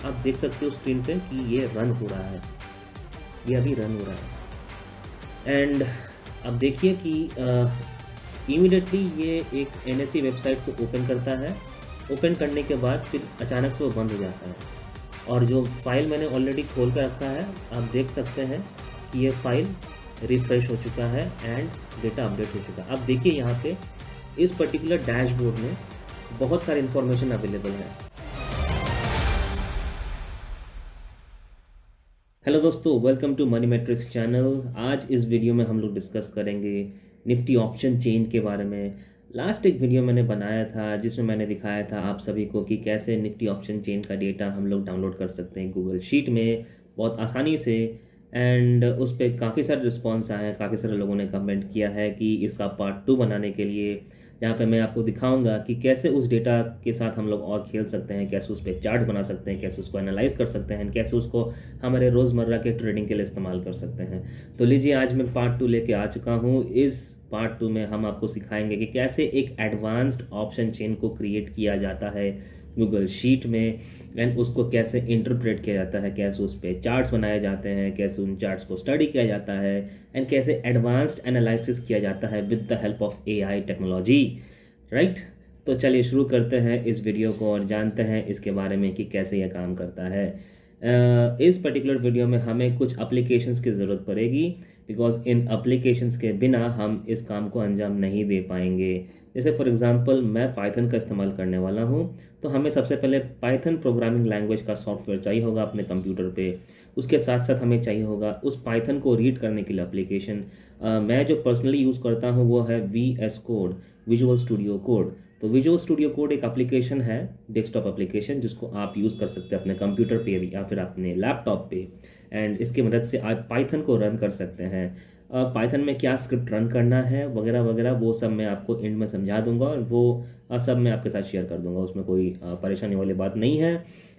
आप देख सकते हो स्क्रीन पे कि ये रन हो रहा है, ये अभी रन हो रहा है। एंड अब देखिए कि इमीडिएटली ये एक एनएससी वेबसाइट को ओपन करता है। ओपन करने के बाद फिर अचानक से वो बंद हो जाता है, और जो फाइल मैंने ऑलरेडी खोल कर रखा है, आप देख सकते हैं कि ये फाइल रिफ्रेश हो चुका है एंड डेटा अपडेट हो चुका है। अब देखिए यहाँ पे इस पर्टिकुलर डैशबोर्ड में बहुत सारी इन्फॉर्मेशन अवेलेबल है। हेलो दोस्तों, welcome to money matrix channel. आज इस वीडियो में हम लोग डिस्कस करेंगे निफ्टी ऑप्शन चेन के बारे में। लास्ट एक वीडियो मैंने बनाया था जिसमें मैंने दिखाया था आप सभी को कि कैसे निफ्टी ऑप्शन चेन का डेटा हम लोग डाउनलोड कर सकते हैं गूगल शीट में बहुत आसानी से। एंड उस पर काफ़ी सारे रिस्पॉन्स आए हैं, काफ़ी सारे लोगों ने कमेंट किया है कि इसका पार्ट 2 बनाने के लिए, जहाँ पे मैं आपको दिखाऊंगा कि कैसे उस डेटा के साथ हम लोग और खेल सकते हैं, कैसे उस पर चार्ट बना सकते हैं, कैसे उसको एनालाइज कर सकते हैं, कैसे उसको हमारे रोज़मर्रा के ट्रेडिंग के लिए इस्तेमाल कर सकते हैं। तो लीजिए, आज मैं पार्ट 2 लेके आ चुका हूँ। इस पार्ट 2 में हम आपको सिखाएंगे कि कैसे एक एडवांस्ड ऑप्शन चेन को क्रिएट किया जाता है गूगल शीट में, एंड उसको कैसे इंटरप्रेट किया जाता है, कैसे उस पर चार्ट्स बनाए जाते हैं, कैसे उन चार्ट्स को स्टडी किया जाता है, एंड कैसे एडवांस्ड एनालिसिस किया जाता है with the help of AI technology. Right. तो चलिए शुरू करते हैं इस वीडियो को और जानते हैं इसके बारे में कि कैसे यह काम करता है। इस पर्टिकुलर वीडियो में हमें कुछ एप्लीकेशंस की ज़रूरत पड़ेगी, बिकॉज इन एप्लीकेशंस के बिना हम इस काम को अंजाम नहीं दे पाएंगे। जैसे फॉर एग्जांपल मैं पाइथन का इस्तेमाल करने वाला हूँ, तो हमें सबसे पहले पाइथन प्रोग्रामिंग लैंग्वेज का सॉफ्टवेयर चाहिए होगा अपने कंप्यूटर पे। उसके साथ साथ हमें चाहिए होगा उस पाइथन को रीड करने के लिए एप्लीकेशन। मैं जो पर्सनली यूज़ करता हूँ वो है VS code, visual studio code. तो विजुअल स्टूडियो कोड एक एप्लीकेशन है, डेस्कटॉप एप्लीकेशन, जिसको आप यूज़ कर सकते हैं अपने कंप्यूटर पे या फिर अपने लैपटॉप पे। एंड इसकी मदद से आप पाइथन को रन कर सकते हैं। पाइथन में क्या स्क्रिप्ट रन करना है वगैरह वगैरह, वो सब मैं आपको एंड में समझा दूंगा, और वो सब मैं आपके साथ शेयर कर दूंगा, उसमें कोई परेशानी वाली बात नहीं है।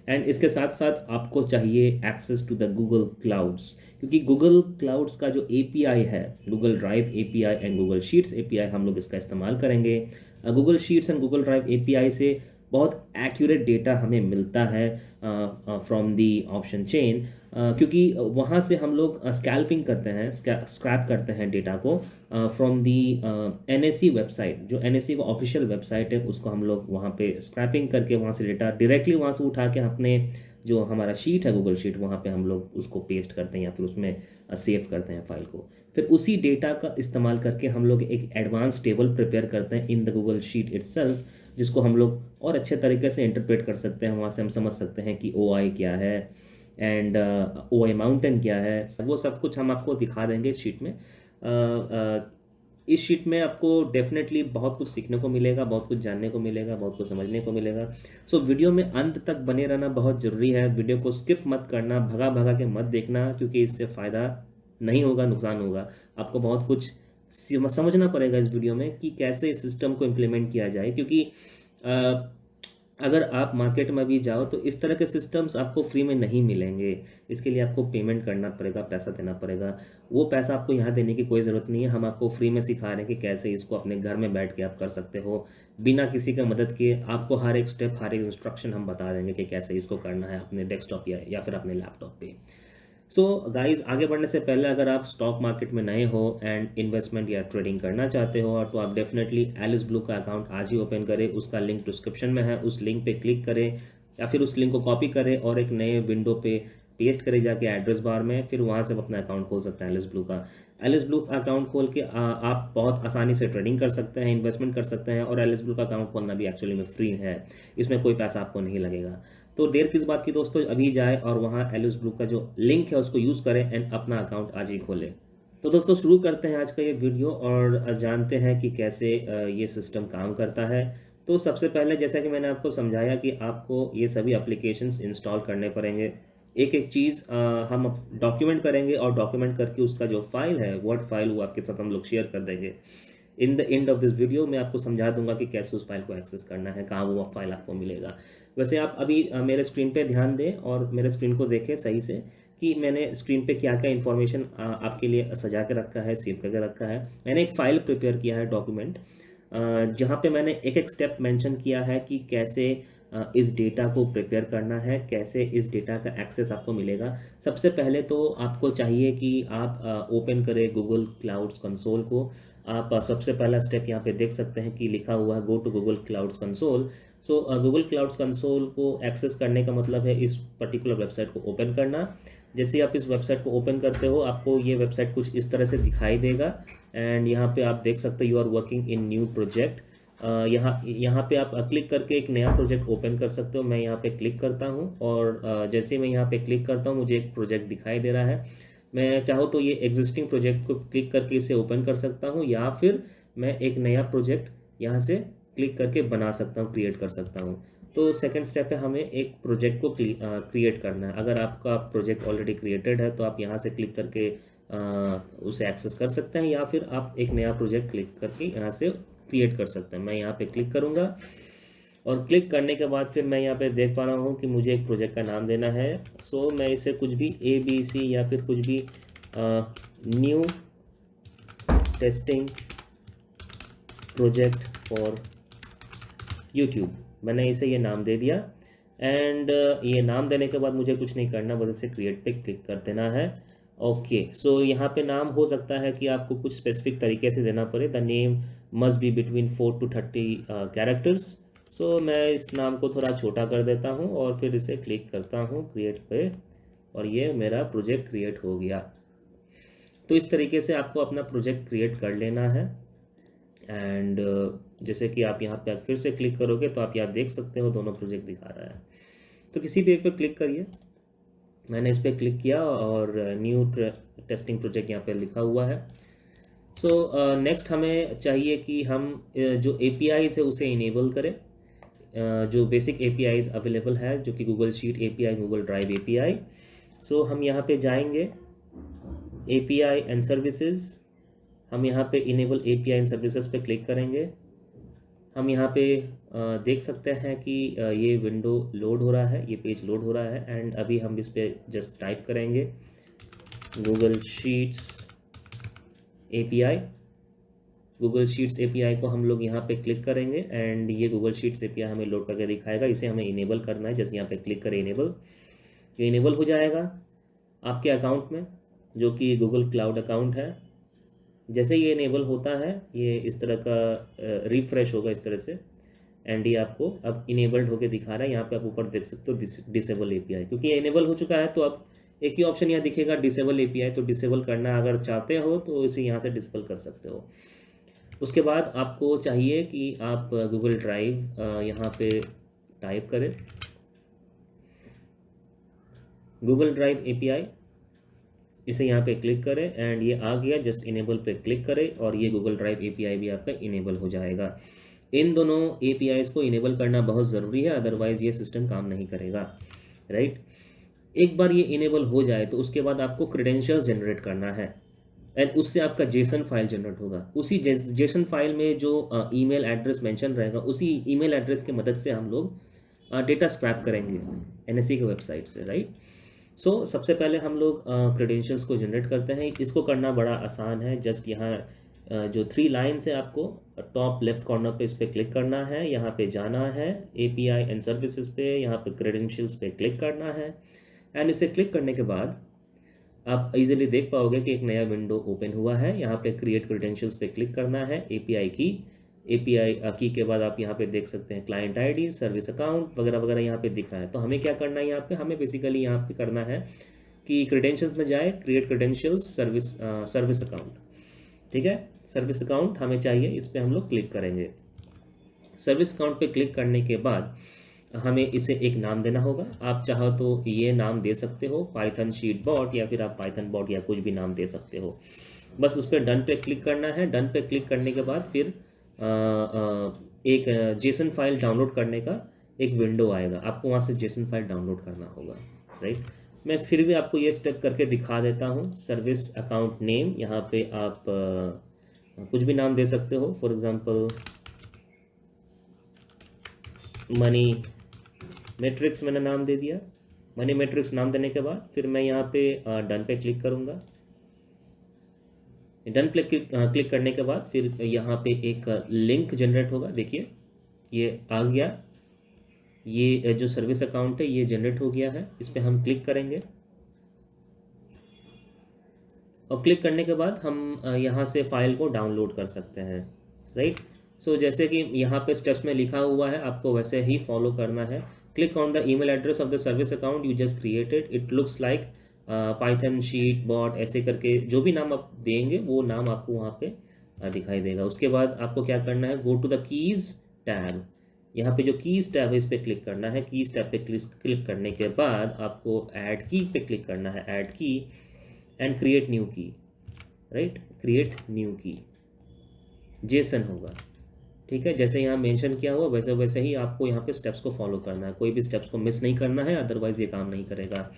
एंड इसके साथ साथ आपको चाहिए access to the Google clouds, क्योंकि गूगल क्लाउड्स का जो एपीआई है, Google drive API and Google sheets API, हम लोग इसका इस्तेमाल करेंगे। Google sheets and Google drive API से बहुत एक्यूरेट डेटा हमें मिलता है फ्रॉम दी ऑप्शन चेन, क्योंकि वहाँ से हम लोग स्कैल्पिंग करते हैं, स्क्रैप करते हैं डेटा को फ्रॉम दी एनएससी वेबसाइट। जो एनएससी का ऑफिशियल वेबसाइट है उसको हम लोग वहाँ पे स्क्रैपिंग करके वहाँ से डेटा डायरेक्टली वहाँ से उठा के अपने जो हमारा शीट है गूगल शीट, वहाँ पे हम लोग उसको पेस्ट करते हैं या फिर उसमें सेव करते हैं फाइल को। फिर उसी डेटा का इस्तेमाल करके हम लोग एक एडवांस टेबल प्रिपेयर करते हैं in the Google sheet itself, जिसको हम लोग और अच्छे तरीके से इंटरप्रेट कर सकते हैं। वहाँ से हम समझ सकते हैं कि ओ आई क्या है एंड ओ आई माउंटेन क्या है, वो सब कुछ हम आपको दिखा देंगे इस शीट में। इस शीट में आपको डेफिनेटली बहुत कुछ सीखने को मिलेगा, बहुत कुछ जानने को मिलेगा, बहुत कुछ समझने को मिलेगा। सो वीडियो में अंत तक बने रहना बहुत ज़रूरी है। वीडियो को स्किप मत करना, भगा भगा के मत देखना, क्योंकि इससे फ़ायदा नहीं होगा, नुकसान होगा। आपको बहुत कुछ समझना पड़ेगा इस वीडियो में कि कैसे इस सिस्टम को इम्प्लीमेंट किया जाए, क्योंकि अगर आप मार्केट में भी जाओ तो इस तरह के सिस्टम्स आपको फ्री में नहीं मिलेंगे। इसके लिए आपको पेमेंट करना पड़ेगा, पैसा देना पड़ेगा। वो पैसा आपको यहाँ देने की कोई ज़रूरत नहीं है। हम आपको फ्री में सिखा रहे हैं कि कैसे इसको अपने घर में बैठ के आप कर सकते हो बिना किसी का मदद के। आपको हर एक स्टेप, हर एक इंस्ट्रक्शन हम बता देंगे कि कैसे इसको करना है अपने डेस्कटॉप या फिर अपने लैपटॉप पे। सो गाइज, आगे बढ़ने से पहले अगर आप स्टॉक मार्केट में नए हो एंड इन्वेस्टमेंट या ट्रेडिंग करना चाहते हो, तो आप डेफिनेटली एलिस ब्लू का अकाउंट आज ही ओपन करें। उसका लिंक डिस्क्रिप्शन में है, उस लिंक पे क्लिक करें या फिर उस लिंक को कॉपी करें और एक नए विंडो पे पेस्ट करें जाके एड्रेस बार में। फिर वहाँ से आप अपना अकाउंट खोल सकते हैं एलिस ब्लू का। एलिस ब्लू का अकाउंट खोल के आप बहुत आसानी से ट्रेडिंग कर सकते हैं, इन्वेस्टमेंट कर सकते हैं, और एलिस ब्लू का अकाउंट खोलना भी एक्चुअली में फ्री है, इसमें कोई पैसा आपको नहीं लगेगा। तो देर किस बात की दोस्तों, अभी जाए और वहाँ एलिस ब्लू का जो लिंक है उसको यूज़ करें एंड अपना अकाउंट आज ही खोलें। तो दोस्तों शुरू करते हैं आज का ये वीडियो और जानते हैं कि कैसे ये सिस्टम काम करता है। तो सबसे पहले, जैसा कि मैंने आपको समझाया कि आपको ये सभी एप्लीकेशंस इंस्टॉल करने पड़ेंगे। एक एक चीज़ हम डॉक्यूमेंट करेंगे, और डॉक्यूमेंट करके उसका जो फाइल है, वर्ड फाइल, वो आपके साथ हम लोग शेयर कर देंगे। In the end of this video मैं आपको समझा दूंगा कि कैसे उस फाइल को एक्सेस करना है, कहाँ वो फाइल आपको मिलेगा। वैसे आप अभी मेरे स्क्रीन पे ध्यान दें और मेरे स्क्रीन को देखें सही से कि मैंने स्क्रीन पे क्या क्या इन्फॉर्मेशन आपके लिए सजा के रखा है, सेव करके रखा है। मैंने एक फ़ाइल प्रिपेयर किया है, डॉक्यूमेंट, जहाँ पे मैंने एक एक स्टेप मेंशन किया है कि कैसे इस डेटा को प्रिपेयर करना है, कैसे इस डेटा का एक्सेस आपको मिलेगा। सबसे पहले तो आपको चाहिए कि आप ओपन करें गूगल क्लाउड्स कंसोल को। आप सबसे पहला स्टेप यहाँ पे देख सकते हैं कि लिखा हुआ है go to Google clouds console. So Google clouds console को एक्सेस करने का मतलब है इस पर्टिकुलर वेबसाइट को ओपन करना। जैसे ही आप इस वेबसाइट को ओपन करते हो आपको ये वेबसाइट कुछ इस तरह से दिखाई देगा। एंड यहाँ पे आप देख सकते हो you are working in new project. यहाँ पे आप क्लिक करके एक नया प्रोजेक्ट ओपन कर सकते हो। मैं यहाँ पे क्लिक करता हूँ और जैसे मैं यहाँ पे क्लिक करता हूँ मुझे एक प्रोजेक्ट दिखाई दे रहा है। मैं चाहूँ तो ये एग्जिस्टिंग प्रोजेक्ट को क्लिक करके इसे ओपन कर सकता हूँ, या फिर मैं एक नया प्रोजेक्ट यहाँ से क्लिक करके बना सकता हूँ, क्रिएट कर सकता हूँ। तो सेकंड स्टेप है हमें एक प्रोजेक्ट को क्रिएट करना है। अगर आपका प्रोजेक्ट ऑलरेडी क्रिएटेड है तो आप यहाँ से क्लिक करके उसे एक्सेस कर सकते हैं, या फिर आप एक नया प्रोजेक्ट क्लिक करके यहाँ से क्रिएट कर सकते हैं। मैं यहाँ पे क्लिक करूँगा और क्लिक करने के बाद फिर मैं यहाँ पे देख पा रहा हूँ कि मुझे एक प्रोजेक्ट का नाम देना है। सो मैं इसे कुछ भी ABC या फिर कुछ भी new testing project for YouTube, मैंने इसे ये नाम दे दिया। एंड ये नाम देने के बाद मुझे कुछ नहीं करना, बस इसे क्रिएट पे क्लिक कर देना है। ओके, सो यहाँ पे नाम हो सकता है कि आपको कुछ स्पेसिफिक तरीके से देना पड़े। The name must be between 4 to 30 characters. So मैं इस नाम को थोड़ा छोटा कर देता हूँ और फिर इसे क्लिक करता हूँ क्रिएट पे, और ये मेरा प्रोजेक्ट क्रिएट हो गया। तो इस तरीके से आपको अपना प्रोजेक्ट क्रिएट कर लेना है। एंड जैसे कि आप यहाँ पे फिर से क्लिक करोगे तो आप यहाँ देख सकते हो दोनों प्रोजेक्ट दिखा रहा है। तो किसी भी एक पे क्लिक करिए। मैंने इस पर क्लिक किया और न्यू टेस्टिंग प्रोजेक्ट यहाँ पे लिखा हुआ है। सो नेक्स्ट हमें चाहिए कि हम जो APIs है उसे इनेबल करें। जो बेसिक APIs अवेलेबल है जो कि Google sheet API, Google drive API। सो हम यहाँ पे जाएंगे API एंड सर्विसेज। हम यहाँ पे इनेबल API एंड सर्विसेज पे क्लिक करेंगे। हम यहाँ पे देख सकते हैं कि ये विंडो लोड हो रहा है, ये पेज लोड हो रहा है। एंड अभी हम इस पे जस्ट टाइप करेंगे Google sheets API। Google sheets API को हम लोग यहाँ पे क्लिक करेंगे एंड ये गूगल शीट्स API हमें लोड करके दिखाएगा। इसे हमें इनेबल करना है। जैसे यहाँ पे क्लिक करें इनेबल, ये इनेबल हो जाएगा आपके अकाउंट में जो कि गूगल क्लाउड अकाउंट है। जैसे ये इनेबल होता है ये इस तरह का रिफ्रेश होगा इस तरह से, एंड ये आपको अब इनेबल्ड होके दिखा रहा है। यहाँ पे आप ऊपर देख सकते हो डिसेबल API, क्योंकि ये इनेबल हो चुका है तो अब एक ही ऑप्शन यहाँ दिखेगा डिसेबल API। तो डिसेबल करना अगर चाहते हो तो इसे यहाँ से डिसेबल कर सकते हो। उसके बाद आपको चाहिए कि आप गूगल ड्राइव यहाँ पे टाइप करें गूगल ड्राइव API, इसे यहाँ पे क्लिक करें एंड ये आ गया। जस्ट इनेबल पे क्लिक करें और ये गूगल ड्राइव API भी आपका इनेबल हो जाएगा। इन दोनों APIs को इनेबल करना बहुत ज़रूरी है, अदरवाइज़ ये सिस्टम काम नहीं करेगा, राइट। एक बार ये इनेबल हो जाए तो उसके बाद आपको क्रेडेंशियल्स जनरेट करना है एंड उससे आपका जेसन फाइल जनरेट होगा। उसी जेसन फाइल में जो ईमेल एड्रेस मेंशन रहेगा उसी ईमेल एड्रेस की मदद से हम लोग डेटा स्क्रैप करेंगे NSE के वेबसाइट से, राइट। सो सबसे पहले हम लोग क्रेडेंशियल्स को जनरेट करते हैं। इसको करना बड़ा आसान है। जस्ट यहाँ जो 3 लाइन्स है आपको टॉप लेफ्ट कॉर्नर पे इस पर क्लिक करना है, यहाँ पे जाना है API एंड सर्विसेज पे, यहाँ पे क्रेडेंशियल्स पे क्लिक करना है। एंड इसे क्लिक करने के बाद आप इजीली देख पाओगे कि एक नया विंडो ओपन हुआ है। यहाँ पे क्रिएट क्रेडेंशियल्स पे क्लिक करना है, API की के बाद आप यहाँ पे देख सकते हैं क्लाइंट ID, सर्विस अकाउंट वगैरह वगैरह यहाँ पे दिख रहा है। तो हमें क्या करना है, यहाँ पे हमें बेसिकली यहाँ पे करना है कि क्रेडेंशियल्स में जाए, क्रिएट क्रेडेंशियल्स सर्विस अकाउंट, ठीक है। सर्विस अकाउंट हमें चाहिए, इस पर हम लोग क्लिक करेंगे। सर्विस अकाउंट पे क्लिक करने के बाद हमें इसे एक नाम देना होगा। आप चाहो तो ये नाम दे सकते हो पाइथन शीट बॉट, या फिर आप पाइथन बॉट या कुछ भी नाम दे सकते हो। बस उस पर डन पे क्लिक करना है। डन पे क्लिक करने के बाद फिर एक जेसन फाइल डाउनलोड करने का एक विंडो आएगा। आपको वहाँ से जेसन फाइल डाउनलोड करना होगा, राइट। मैं फिर भी आपको ये स्टेप करके दिखा देता हूँ। सर्विस अकाउंट नेम, यहाँ पे आप कुछ भी नाम दे सकते हो। फॉर एग्जांपल मनी मैट्रिक्स मैंने नाम दे दिया। मनी मैट्रिक्स नाम देने के बाद फिर मैं यहाँ पे डन पे क्लिक करूँगा। डन पे क्लिक करने के बाद फिर यहाँ पे एक लिंक जनरेट होगा। देखिए ये आ गया ये जो सर्विस अकाउंट है ये जनरेट हो गया है, इस पर हम क्लिक करेंगे और क्लिक करने के बाद हम यहाँ से फाइल को डाउनलोड कर सकते हैं, राइट। सो जैसे कि यहाँ पे स्टेप्स में लिखा हुआ है आपको वैसे ही फॉलो करना है। Click on the email address of the service account you just created, it looks like Python sheet bot ऐसे करके जो भी नाम आप देंगे वो नाम आपको वहाँ पे दिखाई देगा। उसके बाद आपको क्या करना है, go to the keys tab, यहाँ पे जो कीज़ टैब है इस पर क्लिक करना है। कीज़ टैब पे क्लिक करने के बाद आपको ऐड की पे क्लिक करना है, ऐड की एंड क्रिएट न्यू की, राइट, क्रिएट न्यू की जेसन होगा, ठीक है। जैसे यहाँ मेंशन किया हुआ वैसे वैसे ही आपको यहाँ पे स्टेप्स को फॉलो करना है, कोई भी स्टेप्स को मिस नहीं करना है, अदरवाइज ये काम नहीं करेगा।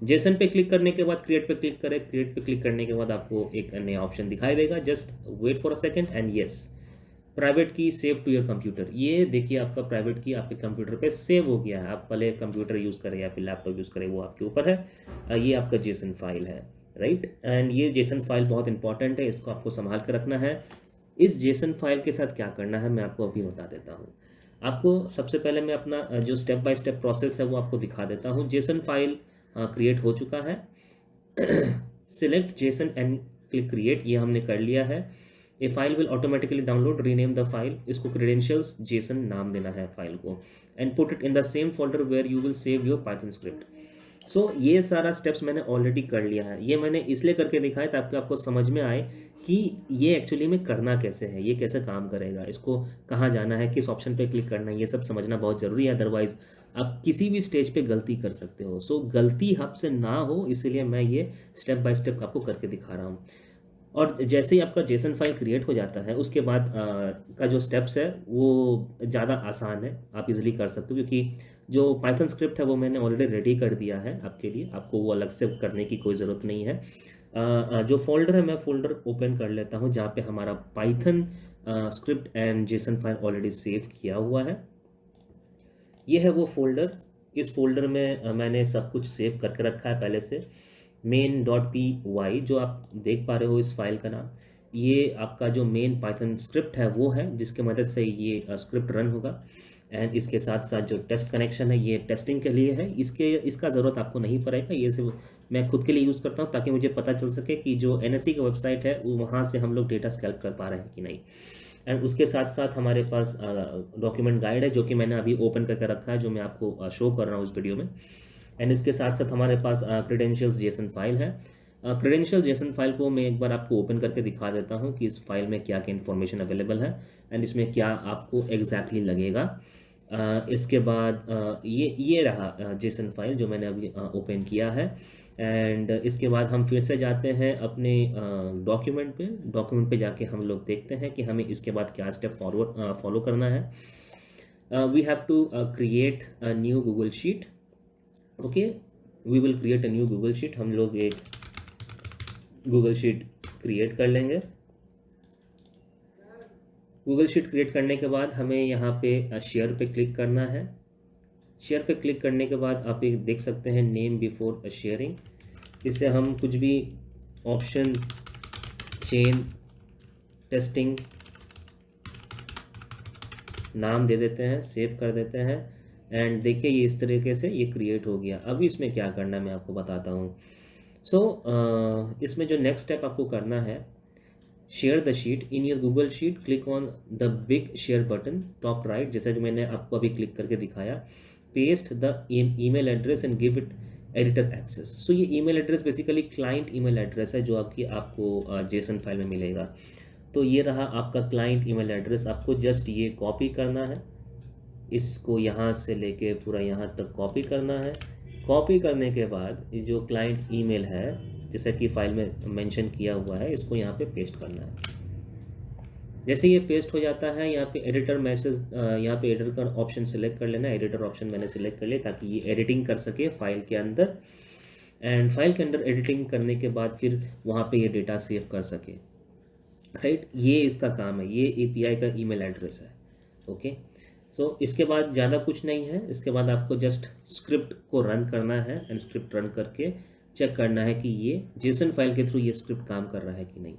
जेसन पे क्लिक करने के बाद क्रिएट पे क्लिक करें, क्रिएट पे क्लिक करने के बाद आपको एक नया ऑप्शन दिखाई देगा, just wait for a second and yes, private key save to your computer. ये देखिए आपका प्राइवेट की आपके कंप्यूटर पे सेव हो गया है। आप भले कंप्यूटर यूज़ करें या फिर लैपटॉप यूज़ करें वो आपके ऊपर है। ये आपका जेसन फाइल है, राइट। एंड ये जेसन फाइल बहुत इंपॉर्टेंट है, इसको आपको संभाल कर रखना है। इस जेसन फाइल के साथ क्या करना है मैं आपको अभी बता देता हूँ। आपको सबसे पहले मैं अपना जो स्टेप बाय स्टेप प्रोसेस है वो आपको दिखा देता हूँ। जेसन फाइल क्रिएट हो चुका है। Select JSON and click create, ये हमने कर लिया है। A file will automatically download, rename the file, इसको क्रेडेंशियल्स जेसन नाम देना है फाइल को, and put it in the same folder where you will save your Python script. So ये सारा स्टेप्स मैंने ऑलरेडी कर लिया है। ये मैंने इसलिए करके दिखाया ताकि आपको समझ में आए कि ये एक्चुअली में करना कैसे है, ये कैसे काम करेगा, इसको कहाँ जाना है, किस ऑप्शन पे क्लिक करना है, ये सब समझना बहुत ज़रूरी है। अदरवाइज आप किसी भी स्टेज पे गलती कर सकते हो। सो गलती आपसे ना हो इसीलिए मैं ये स्टेप बाय स्टेप आपको करके दिखा रहा हूँ। और जैसे ही आपका जेसन फाइल क्रिएट हो जाता है उसके बाद का जो स्टेप्स है वो ज़्यादा आसान है, आप इजीली कर सकते हो, क्योंकि जो पाइथन स्क्रिप्ट है वो मैंने ऑलरेडी रेडी कर दिया है आपके लिए, आपको वो अलग से करने की कोई ज़रूरत नहीं है। जो फोल्डर है मैं फोल्डर ओपन कर लेता हूँ जहाँ पे हमारा Python script and JSON file already save किया हुआ है। ये है वो फोल्डर। इस फोल्डर में मैंने सब कुछ सेव करके रखा है पहले से। main.py जो आप देख पा रहे हो इस फाइल का नाम, ये आपका जो मेन पाइथन स्क्रिप्ट है वो है जिसके मदद से ये स्क्रिप्ट रन होगा। एंड इसके साथ साथ जो टेस्ट कनेक्शन है ये टेस्टिंग के लिए है, इसका ज़रूरत आपको नहीं पड़ेगा, ये सिर्फ मैं खुद के लिए यूज़ करता हूँ ताकि मुझे पता चल सके कि जो NSE की वेबसाइट है वहाँ से हम लोग डेटा स्कैल्प कर पा रहे हैं कि नहीं। एंड उसके साथ साथ हमारे पास डॉक्यूमेंट गाइड है जो कि मैंने अभी ओपन करके रखा है, जो मैं आपको शो कर रहा हूँ इस वीडियो में। एंड इसके साथ साथ हमारे पास क्रेडेंशियल्स जेसन फाइल है। क्रेडेंशियल जेसन फाइल को मैं एक बार आपको ओपन करके दिखा देता हूँ कि इस फाइल में क्या क्या इन्फॉर्मेशन अवेलेबल है एंड इसमें क्या आपको एग्जैक्टली लगेगा। इसके बाद ये रहा जेसन फाइल जो मैंने अभी ओपन किया है। एंड इसके बाद हम फिर से जाते हैं अपने डॉक्यूमेंट पे जाके हम लोग देखते हैं कि हमें इसके बाद क्या स्टेप फॉलो करना है। We have to create a new Google sheet. Okay, we will create a new Google sheet. हम लोग एक गूगल शीट क्रिएट कर लेंगे। गूगल शीट क्रिएट करने के बाद हमें यहाँ पे शेयर पे क्लिक करना है। शेयर पे क्लिक करने के बाद आप एक देख सकते हैं नेम बिफोर शेयरिंग, इससे हम कुछ भी ऑप्शन चेन टेस्टिंग नाम दे देते हैं, सेव कर देते हैं। एंड देखिए ये इस तरीके से ये क्रिएट हो गया। अभी इसमें क्या करना है मैं आपको बताता हूँ। इसमें जो नेक्स्ट स्टेप आपको करना है, share the sheet in your Google sheet, click on the big share button top right, जैसा कि मैंने आपको अभी क्लिक करके दिखाया। Paste the email address and give it editor access. So ये email address basically client email address है जो आपको जेसन फाइल में मिलेगा। तो ये रहा आपका क्लाइंट ईमेल एड्रेस। आपको जस्ट ये कॉपी करना है, इसको यहाँ से लेके पूरा यहाँ तक कॉपी करना है। कॉपी करने के बाद जो क्लाइंट ईमेल है जैसा कि फाइल में मेंशन किया हुआ है इसको यहाँ पे पेस्ट करना है। जैसे ये पेस्ट हो जाता है यहाँ पे एडिटर मैसेज, यहाँ पे एडिटर का ऑप्शन सेलेक्ट कर लेना है। एडिटर ऑप्शन मैंने सेलेक्ट कर लिया ताकि ये एडिटिंग कर सके फाइल के अंदर। एंड फाइल के अंदर एडिटिंग करने के बाद फिर वहाँ पे ये डेटा सेव कर सके, राइट। ये इसका काम है, ये API का ईमेल एड्रेस है। ओके, सो इसके बाद ज़्यादा कुछ नहीं है। इसके बाद आपको जस्ट स्क्रिप्ट को रन करना है एंड स्क्रिप्ट रन करके चेक करना है कि ये जेसन फाइल के थ्रू ये स्क्रिप्ट काम कर रहा है कि नहीं।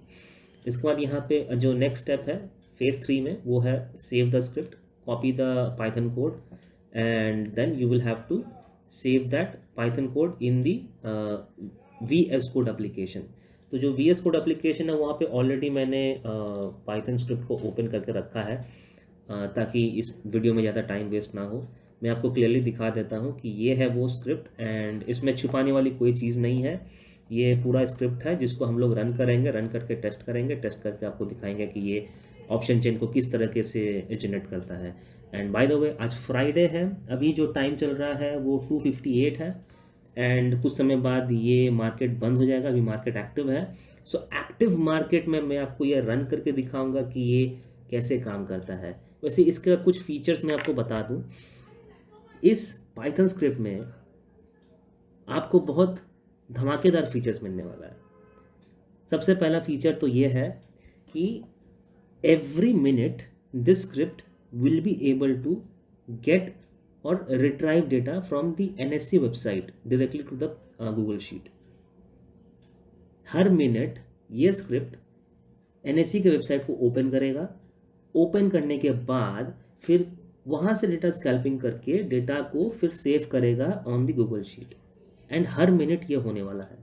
इसके बाद यहाँ पे जो नेक्स्ट स्टेप है फेज 3 में वो है save the script, copy the Python code and then you will have to save that Python code in the VS Code application. तो जो VS Code application है वहाँ पे ऑलरेडी मैंने Python स्क्रिप्ट को ओपन करके रखा है, ताकि इस वीडियो में ज़्यादा टाइम वेस्ट ना हो। मैं आपको क्लियरली दिखा देता हूँ कि ये है वो स्क्रिप्ट, एंड इसमें छुपाने वाली कोई चीज़ नहीं है। ये पूरा स्क्रिप्ट है जिसको हम लोग रन करेंगे, रन करके टेस्ट करेंगे, टेस्ट करके आपको दिखाएंगे कि ये ऑप्शन चेन को किस तरीके से जनरेट करता है। एंड बाय द वे आज फ्राइडे है, अभी जो टाइम चल रहा है वो 2:58 है, एंड कुछ समय बाद ये मार्केट बंद हो जाएगा। अभी मार्केट एक्टिव है, सो एक्टिव मार्केट में मैं आपको ये रन करके दिखाऊंगा कि ये कैसे काम करता है। वैसे इसका कुछ फीचर्स मैं आपको बता दूं। इस पाइथन स्क्रिप्ट में आपको बहुत धमाकेदार फीचर्स मिलने वाला है। सबसे पहला फीचर तो ये है कि every minute this script will be able to get or retrieve data from the NSC website directly to the Google Sheet। Her minute ये स्क्रिप्ट NSC के वेबसाइट को ओपन करेगा, ओपन करने के बाद फिर वहाँ से डेटा स्कैल्पिंग करके डेटा को फिर सेव करेगा on the Google sheet, and her minute ये होने वाला है।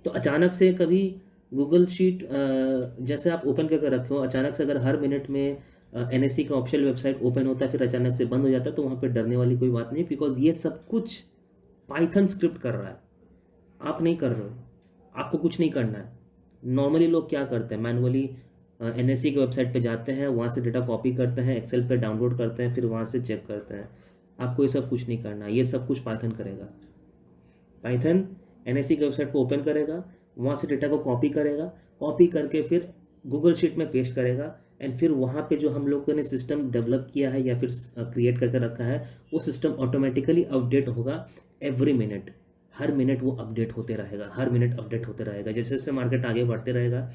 तो अचानक से कभी गूगल शीट जैसे आप ओपन करके रखे हो, अचानक से अगर हर मिनट में NSC का ऑफिशियल वेबसाइट ओपन होता है फिर अचानक से बंद हो जाता है, तो वहाँ पे डरने वाली कोई बात नहीं, बिकॉज ये सब कुछ पाइथन स्क्रिप्ट कर रहा है, आप नहीं कर रहे हो। आपको कुछ नहीं करना है। नॉर्मली लोग क्या करते हैं, मैनुअली NSC के वेबसाइट पे जाते हैं, वहाँ से डेटा कॉपी करते हैं, एक्सेल पे डाउनलोड करते हैं, फिर वहाँ से चेक करते हैं। आपको ये सब कुछ नहीं करना, ये सब कुछ पाइथन करेगा। पाइथन NSC की वेबसाइट को ओपन करेगा, वहाँ से डेटा को कॉपी करेगा, कॉपी करके फिर गूगल शीट में पेस्ट करेगा, एंड फिर वहाँ पे जो हम लोगों ने सिस्टम डेवलप किया है या फिर क्रिएट करके रखा है वो सिस्टम ऑटोमेटिकली अपडेट होगा एवरी मिनट। हर मिनट वो अपडेट होते रहेगा, हर मिनट अपडेट होते रहेगा। जैसे जैसे मार्केट आगे बढ़ते रहेगा,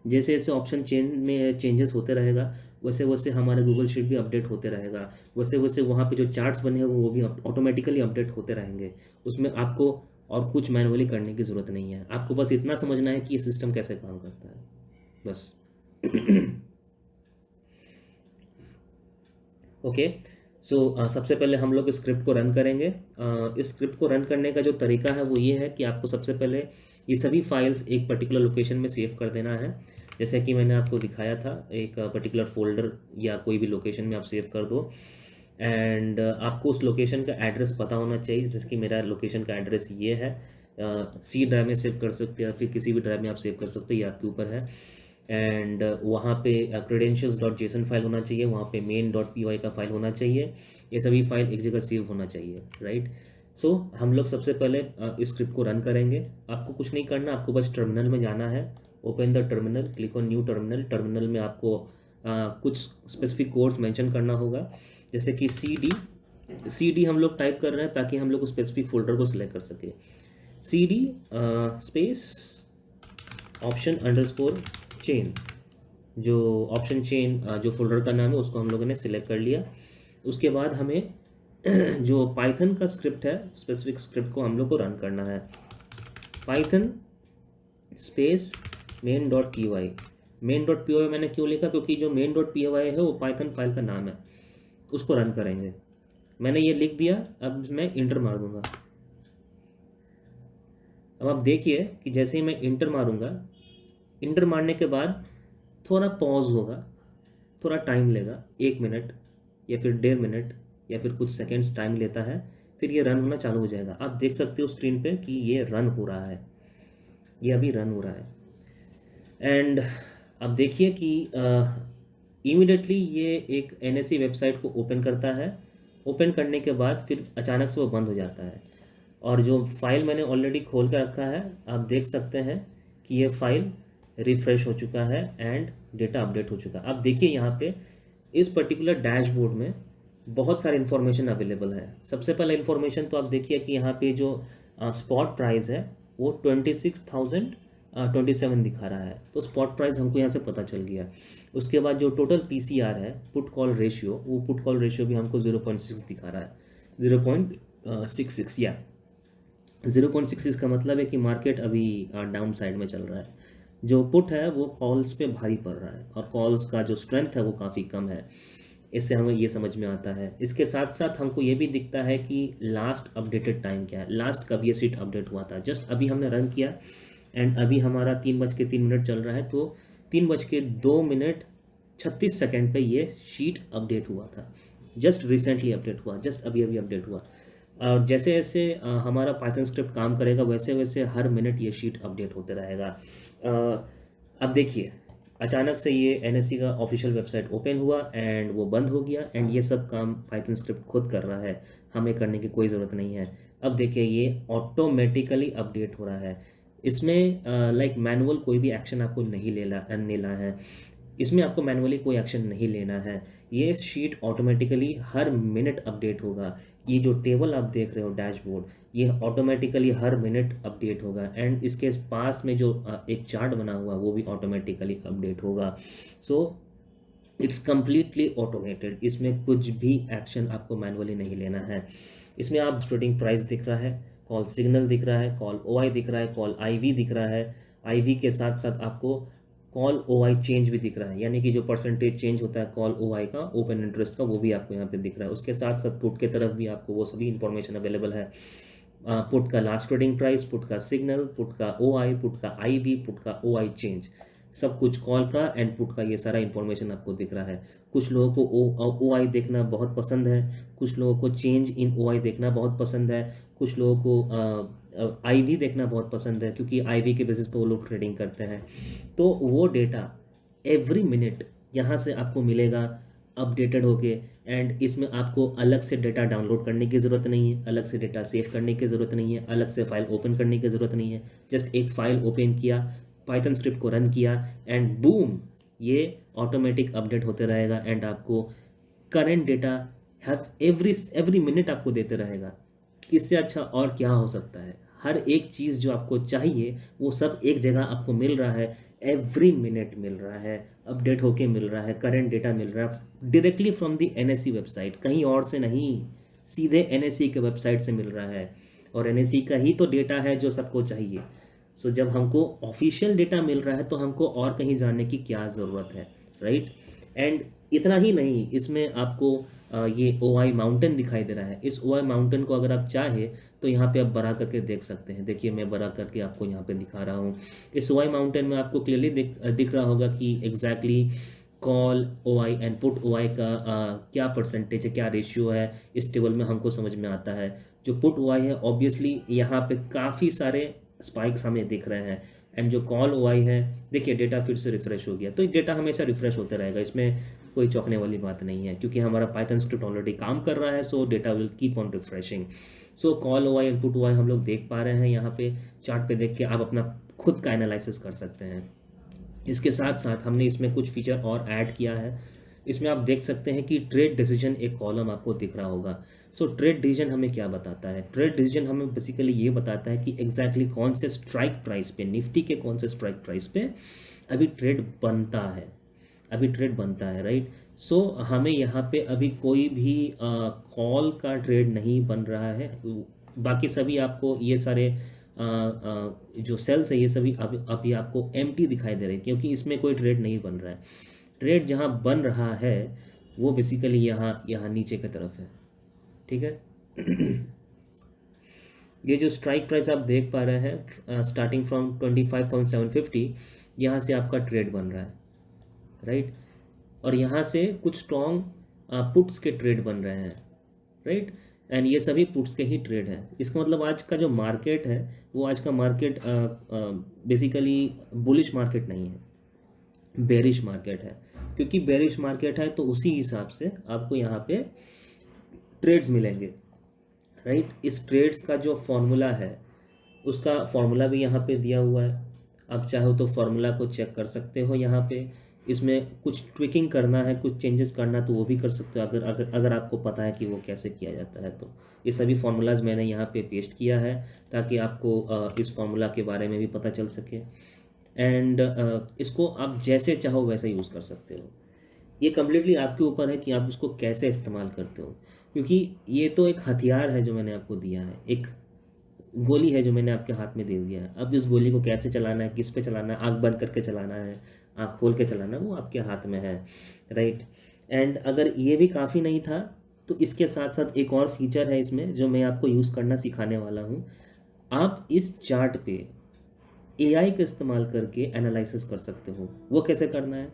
जैसे जैसे ऑप्शन चेन में चेंजेस होते रहेगा, वैसे वैसे हमारा गूगल शीट भी अपडेट होते रहेगा, वैसे वैसे वहाँ पे जो चार्ट्स बने हैं वो भी ऑटोमेटिकली अपडेट होते रहेंगे। उसमें आपको और कुछ मैनुअली करने की ज़रूरत नहीं है, आपको बस इतना समझना है कि ये सिस्टम कैसे काम करता है, बस। ओके, सो सबसे पहले हम लोग स्क्रिप्ट को रन करेंगे। इस स्क्रिप्ट को रन करने का जो तरीका है वो ये है कि आपको सबसे पहले ये सभी फाइल्स एक पर्टिकुलर लोकेशन में सेव कर देना है। जैसे कि मैंने आपको दिखाया था, एक पर्टिकुलर फोल्डर या कोई भी लोकेशन में आप सेव कर दो, एंड आपको उस लोकेशन का एड्रेस पता होना चाहिए। जैसे कि मेरा लोकेशन का एड्रेस ये है, सी ड्राइव में सेव कर सकते हैं या फिर किसी भी ड्राइव में आप सेव कर सकते हो, ये आपके ऊपर है। एंड वहाँ पे credentials.json फाइल होना चाहिए, वहाँ पे main.py का फाइल होना चाहिए, ये सभी फाइल एक जगह सेव होना चाहिए, राइट। सो हम लोग सबसे पहले इस स्क्रिप्ट को रन करेंगे। आपको कुछ नहीं करना, आपको बस टर्मिनल में जाना है, open the terminal, click on new terminal. Terminal में आपको कुछ स्पेसिफिक कोड्स मेंशन करना होगा, जैसे कि CD हम लोग टाइप कर रहे हैं ताकि हम लोग उस स्पेसिफिक फोल्डर को सिलेक्ट कर सके। CD space option underscore chain, जो ऑप्शन चेन जो फोल्डर का नाम है उसको हम लोगों ने सिलेक्ट कर लिया। उसके बाद हमें जो पाइथन का स्क्रिप्ट है, स्पेसिफिक स्क्रिप्ट को हम लोग को रन करना है। Python space main.py। main.py मैंने क्यों लिखा, क्योंकि जो main.py है वो पाइथन फाइल का नाम है, उसको रन करेंगे। मैंने ये लिख दिया, अब मैं इंटर मार दूंगा। अब आप देखिए कि जैसे ही मैं इंटर मारूंगा, इंटर मारने के बाद थोड़ा पॉज होगा, थोड़ा टाइम लेगा, 1 मिनट या फिर 1.5 मिनट या फिर कुछ सेकेंड्स टाइम लेता है, फिर ये रन होना चालू हो जाएगा। आप देख सकते हो स्क्रीन पे कि ये रन हो रहा है, ये अभी रन हो रहा है। एंड अब देखिए कि इमीडिएटली ये एक NSC वेबसाइट को ओपन करता है, ओपन करने के बाद फिर अचानक से वो बंद हो जाता है। और जो फाइल मैंने ऑलरेडी खोल कर रखा है, आप देख सकते हैं कि ये फाइल रिफ्रेश हो चुका है एंड डेटा अपडेट हो चुका है। आप देखिए यहाँ पे इस पर्टिकुलर डैशबोर्ड में बहुत सारे इन्फॉर्मेशन अवेलेबल है। सबसे पहले इन्फॉर्मेशन तो आप देखिए कि यहाँ पे जो स्पॉट प्राइस है वो 26,027 दिखा रहा है, तो स्पॉट प्राइस हमको यहाँ से पता चल गया। उसके बाद जो टोटल PCR है, पुट कॉल रेशियो, वो पुट कॉल रेशियो भी हमको 0.6 दिखा रहा है, 0.66 या 0.66 का मतलब है कि मार्केट अभी डाउन साइड में चल रहा है। जो पुट है वो कॉल्स पे भारी पड़ रहा है और कॉल्स का जो स्ट्रेंथ है वो काफ़ी कम है। इससे हमें ये समझ में आता है। इसके साथ साथ हमको ये भी दिखता है कि लास्ट अपडेटेड टाइम क्या है, लास्ट कब ये शीट अपडेट हुआ था। जस्ट अभी हमने रन किया एंड अभी हमारा 3:03 चल रहा है, तो 3:02 36 पे ये शीट अपडेट हुआ था। जस्ट रिसेंटली अपडेट हुआ, जस्ट अभी अभी अपडेट हुआ। और जैसे जैसे हमारा पाइथन स्क्रिप्ट काम करेगा वैसे वैसे हर मिनट ये शीट अपडेट होते रहेगा। अब देखिए, अचानक से ये एनएससी का ऑफिशियल वेबसाइट ओपन हुआ एंड वो बंद हो गया एंड ये सब काम पाइथन स्क्रिप्ट खुद कर रहा है, हमें करने की कोई ज़रूरत नहीं है। अब देखिए ये ऑटोमेटिकली अपडेट हो रहा है। इसमें लाइक मैनुअल कोई भी एक्शन आपको नहीं लेना है। इसमें आपको मैनुअली कोई एक्शन नहीं लेना है। ये शीट ऑटोमेटिकली हर मिनट अपडेट होगा। ये जो टेबल आप देख रहे हो डैशबोर्ड, ये ऑटोमेटिकली हर मिनट अपडेट होगा एंड इसके पास में जो एक चार्ट बना हुआ वो भी ऑटोमेटिकली अपडेट होगा। So it's completely automated. इसमें कुछ भी एक्शन आपको मैनुअली नहीं लेना है। इसमें आप ट्रेडिंग प्राइस दिख रहा है, कॉल सिग्नल दिख रहा है, कॉल ओआई दिख रहा है, कॉल आईवी दिख रहा है। आईवी के साथ साथ आपको कॉल ओआई चेंज भी दिख रहा है, यानी कि जो परसेंटेज चेंज होता है कॉल ओआई का, ओपन इंटरेस्ट का, वो भी आपको यहाँ पे दिख रहा है। उसके साथ साथ पुट के तरफ भी आपको वो सभी इंफॉर्मेशन अवेलेबल है। पुट का लास्ट ट्रेडिंग प्राइस, पुट का सिग्नल, पुट का ओआई, पुट का आईवी, पुट का ओआई चेंज, सब कुछ कॉल का एंड पुट का ये सारा इंफॉर्मेशन आपको दिख रहा है। कुछ लोगों को ओआई देखना बहुत पसंद है, कुछ लोगों को चेंज इन ओआई देखना बहुत पसंद है, कुछ लोगों को आईवी देखना बहुत पसंद है क्योंकि आईवी के बेसिस पे वो लोग ट्रेडिंग करते हैं। तो वो डेटा एवरी मिनट यहाँ से आपको मिलेगा अपडेटेड होके एंड इसमें आपको अलग से डेटा डाउनलोड करने की ज़रूरत नहीं है, अलग से डेटा सेव करने की ज़रूरत नहीं है, अलग से फाइल ओपन करने की ज़रूरत नहीं है। जस्ट एक फाइल ओपन किया, पाइथन स्क्रिप्ट को रन किया एंड बूम, ये ऑटोमेटिक अपडेट होते रहेगा एंड आपको current data have every minute आपको देते रहेगा। इससे अच्छा और क्या हो सकता है। हर एक चीज़ जो आपको चाहिए वो सब एक जगह आपको मिल रहा है, एवरी मिनट मिल रहा है, अपडेट होके मिल रहा है, करंट डेटा मिल रहा है directly from the NSC website, कहीं और से नहीं, सीधे एनएससी के वेबसाइट से मिल रहा है। और एनएससी का ही तो डेटा है जो सबको चाहिए। सो जब हमको ऑफिशियल डेटा मिल रहा है तो हमको और कहीं जाने की क्या ज़रूरत है, राइट। एंड इतना ही नहीं, इसमें आपको ये ओआई माउंटेन दिखाई दे रहा है। इस ओआई माउंटेन को अगर आप चाहे तो यहाँ पे आप बड़ा करके देख सकते हैं। देखिए मैं बड़ा करके आपको यहाँ पे दिखा रहा हूँ। इस ओआई माउंटेन में आपको क्लियरली दिख रहा होगा कि exactly call OI and put OI का क्या परसेंटेज है, क्या रेशियो है, इस टेबल में हमको समझ में आता है। जो पुट ओआई है ऑब्वियसली यहाँ पे काफ़ी सारे स्पाइक्स हमें दिख रहे हैं एंड जो कॉल ओआई है, देखिए डेटा फिर से रिफ्रेश हो गया। तो डेटा हमेशा रिफ्रेश होते रहेगा, इसमें कोई चौंकने वाली बात नहीं है क्योंकि हमारा पाइथन स्क्रिप्ट ऑलरेडी काम कर रहा है। सो data will keep on refreshing. So call OI and put OI हम लोग देख पा रहे हैं यहाँ पे चार्ट पे देख के आप अपना खुद का एनालिसिस कर सकते हैं। इसके साथ साथ हमने इसमें कुछ फीचर और ऐड किया है। इसमें आप देख सकते हैं कि ट्रेड डिसीजन एक कॉलम आपको दिख रहा होगा। सो ट्रेड डिसीजन हमें क्या बताता है? ट्रेड डिसीजन हमें बेसिकली ये बताता है कि एग्जैक्टली कौन से स्ट्राइक प्राइस पे, निफ्टी के कौन से स्ट्राइक प्राइस पे अभी ट्रेड बनता है, राइट। सो हमें यहाँ पे अभी कोई भी कॉल का ट्रेड नहीं बन रहा है। बाकी सभी आपको ये सारे जो सेल्स है ये सभी अभी आपको एम्प्टी दिखाई दे रहे हैं क्योंकि इसमें कोई ट्रेड नहीं बन रहा है। ट्रेड जहाँ बन रहा है वो बेसिकली यहाँ नीचे की तरफ है, ठीक है। ये जो स्ट्राइक प्राइस आप देख पा रहे हैं स्टार्टिंग फ्रॉम 25,750, यहाँ से आपका ट्रेड बन रहा है, राइट। और यहाँ से कुछ स्ट्रॉन्ग पुट्स के ट्रेड बन रहे हैं, राइट। एंड ये सभी पुट्स के ही ट्रेड हैं। इसका मतलब आज का जो मार्केट है वो आज का मार्केट बेसिकली बुलिश मार्केट नहीं है, बेरिश मार्केट है। क्योंकि बेरिश मार्केट है तो उसी हिसाब से आपको यहाँ पे ट्रेड्स मिलेंगे, राइट। इस ट्रेड्स का जो फॉर्मूला है उसका फॉर्मूला भी यहाँ पे दिया हुआ है। आप चाहो तो फॉर्मूला को चेक कर सकते हो यहाँ पे। इसमें कुछ ट्विकिंग करना है, कुछ चेंजेस करना तो वो भी कर सकते हो अगर आपको पता है कि वो कैसे किया जाता है। तो ये सभी फार्मूलाज मैंने यहाँ पे पेस्ट किया है ताकि आपको इस फार्मूला के बारे में भी पता चल सके एंड इसको आप जैसे चाहो वैसे यूज़ कर सकते हो। ये कम्प्लीटली आपके ऊपर है कि आप इसको कैसे इस्तेमाल करते हो, क्योंकि ये तो एक हथियार है जो मैंने आपको दिया है, एक गोली है जो मैंने आपके हाथ में दे दिया है। अब इस गोली को कैसे चलाना है, किस पे चलाना है, आँख बंद करके चलाना है, आँख खोल के चलाना है, वो आपके हाथ में है, राइट। एंड अगर ये भी काफ़ी नहीं था तो इसके साथ साथ एक और फीचर है इसमें जो मैं आपको यूज़ करना सिखाने वाला हूँ। आप इस चार्ट पे एआई का इस्तेमाल करके एनालिसिस कर सकते हो। वो कैसे करना है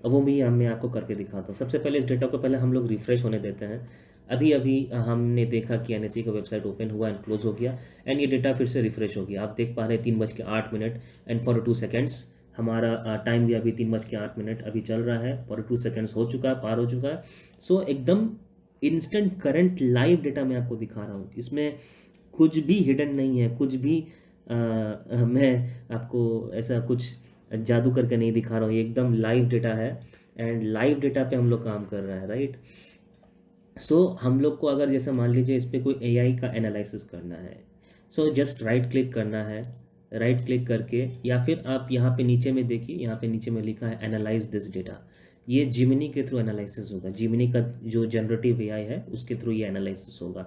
अब वो भी मैं आपको करके दिखाता हूँ। सबसे पहले इस डेटा को पहले हम लोग रिफ्रेश होने देते हैं। अभी अभी हमने देखा कि एनएससी का वेबसाइट ओपन हुआ एंड क्लोज हो गया एंड ये डेटा फिर से रिफ्रेश हो गया। आप देख पा रहे हैं 3:08 एंड 42 सेकेंड्स। हमारा टाइम भी अभी 3:08 अभी चल रहा है, 42 सेकेंड्स हो चुका है, पार हो चुका है। सो एकदम इंस्टेंट करंट लाइव डेटा मैं आपको दिखा रहा हूँ। इसमें कुछ भी हिडन नहीं है, कुछ भी मैं आपको ऐसा कुछ जादू करके नहीं दिखा रहा हूँ। ये एकदम लाइव डेटा है एंड लाइव डेटा पे हम लोग काम कर रहे हैं, राइट। सो हम लोग को अगर जैसे मान लीजिए इस पे कोई एआई का एनालिसिस करना है, सो जस्ट राइट क्लिक करना है। राइट क्लिक करके या फिर आप यहाँ पे नीचे में देखिए, यहाँ पे नीचे में लिखा है एनालाइज दिस डेटा। ये जिमिनी के थ्रू एनालिसिस होगा। जिमिनी का जो जनरेटिव एआई है उसके थ्रू ये एनालिसिस होगा।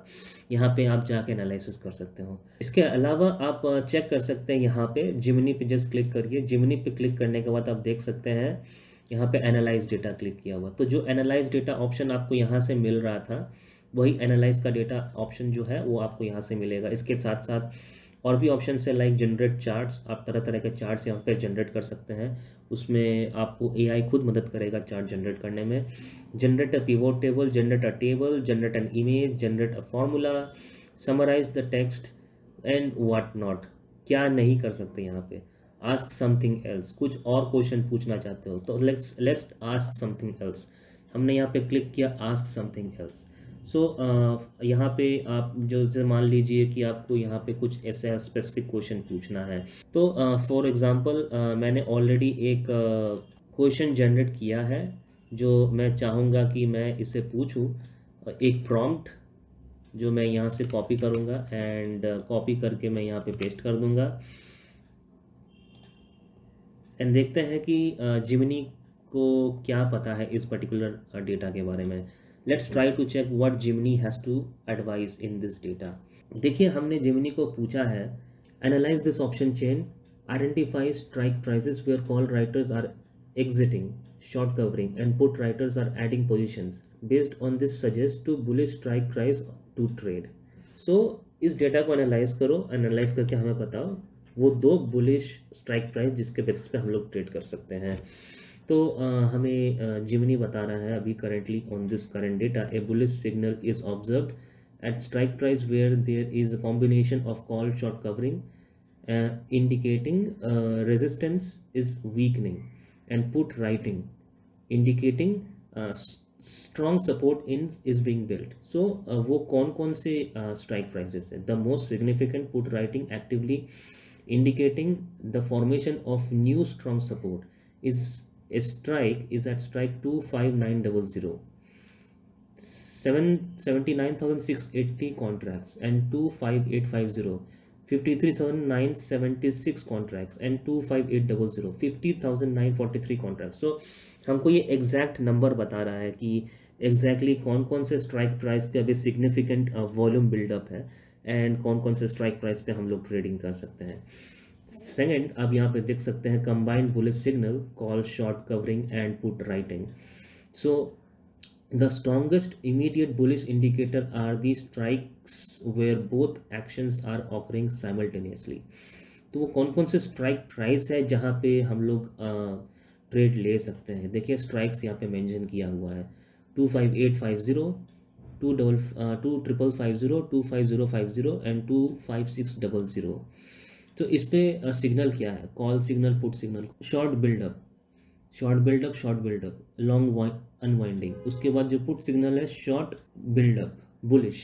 यहाँ पे आप जाके एनालिसिस कर सकते हो। इसके अलावा आप चेक कर सकते हैं, यहाँ पे जिमिनी पे जस्ट क्लिक करिए। जिमिनी पे क्लिक करने के बाद आप देख सकते हैं यहाँ पे एनालाइज डेटा क्लिक किया हुआ। तो जो एनालाइज डेटा ऑप्शन आपको यहाँ से मिल रहा था वही एनालाइज का डेटा ऑप्शन जो है वो आपको यहाँ से मिलेगा। इसके साथ साथ और भी ऑप्शन है लाइक जनरेट चार्ट्स। आप तरह तरह के चार्ट्स यहाँ पे जनरेट कर सकते हैं। उसमें आपको एआई खुद मदद करेगा चार्ट जनरेट करने में। Generate a pivot table, generate a table, generate an image, generate a formula, summarise the text and what not. क्या नहीं कर सकते यहाँ पे, आस्क समथिंग एल्स। कुछ और क्वेश्चन पूछना चाहते हो तो लेट्स आस्क समथिंग एल्स। हमने यहाँ पे क्लिक किया आस्क समथिंग एल्स। सो यहाँ पे आप जो जैसे मान लीजिए कि आपको यहाँ पे कुछ ऐसा स्पेसिफिक क्वेश्चन पूछना है तो फॉर एग्जांपल मैंने ऑलरेडी एक क्वेश्चन जनरेट किया है जो मैं चाहूँगा कि मैं इसे पूछूँ। एक प्रॉम्प्ट जो मैं यहाँ से कॉपी करूँगा एंड कॉपी करके मैं यहाँ पे पेस्ट कर दूँगा एंड देखते हैं कि जिमिनी को क्या पता है इस पर्टिकुलर डेटा के बारे में। Let's try to check what Gemini has to advise in this data. देखिए हमने जिमिनी को पूछा है analyse this option chain, identify strike prices where call writers are exiting short covering and put writers are adding positions based on this suggest to bullish strike price to trade. So इस data को analyse करो, analyse करके हमें बताओ वो दो bullish strike price जिसके basis पे हम लोग ट्रेड कर सकते हैं। तो हमें जिमिनी बता रहा है अभी currently on this current data A bullish signal is observed at strike price where there is a combination of call short covering indicating resistance is weakening and put writing indicating strong support in is being built. So वो कौन कौन से strike prices है? The most significant put writing actively indicating the formation of new strong support is a strike is at strike 25900, 79,680 contracts and 25850, 53,976 contracts and 25800, 50,943 contracts. So हमको ये exact number बता रहा है कि एग्जैक्टली कौन कौन से स्ट्राइक प्राइस पे अभी सिग्निफिकेंट वॉल्यूम बिल्डअप है एंड कौन कौन से स्ट्राइक प्राइस पे हम लोग ट्रेडिंग कर सकते हैं। सेकेंड, आप यहाँ पे देख सकते हैं combined bullish signal, call short covering and put writing. So the strongest immediate bullish indicator are the strikes where both actions are occurring simultaneously. तो वो कौन कौन से स्ट्राइक प्राइस है जहाँ पे हम लोग ट्रेड ले सकते हैं। देखिए स्ट्राइक्स यहाँ पे मेंशन किया हुआ है 25850, 25550, 25050 एंड 25600। तो इस पे सिग्नल क्या है, call signal, put signal, short buildup, short buildup, short buildup, long unwinding. उसके बाद जो पुट सिग्नल है short buildup bullish.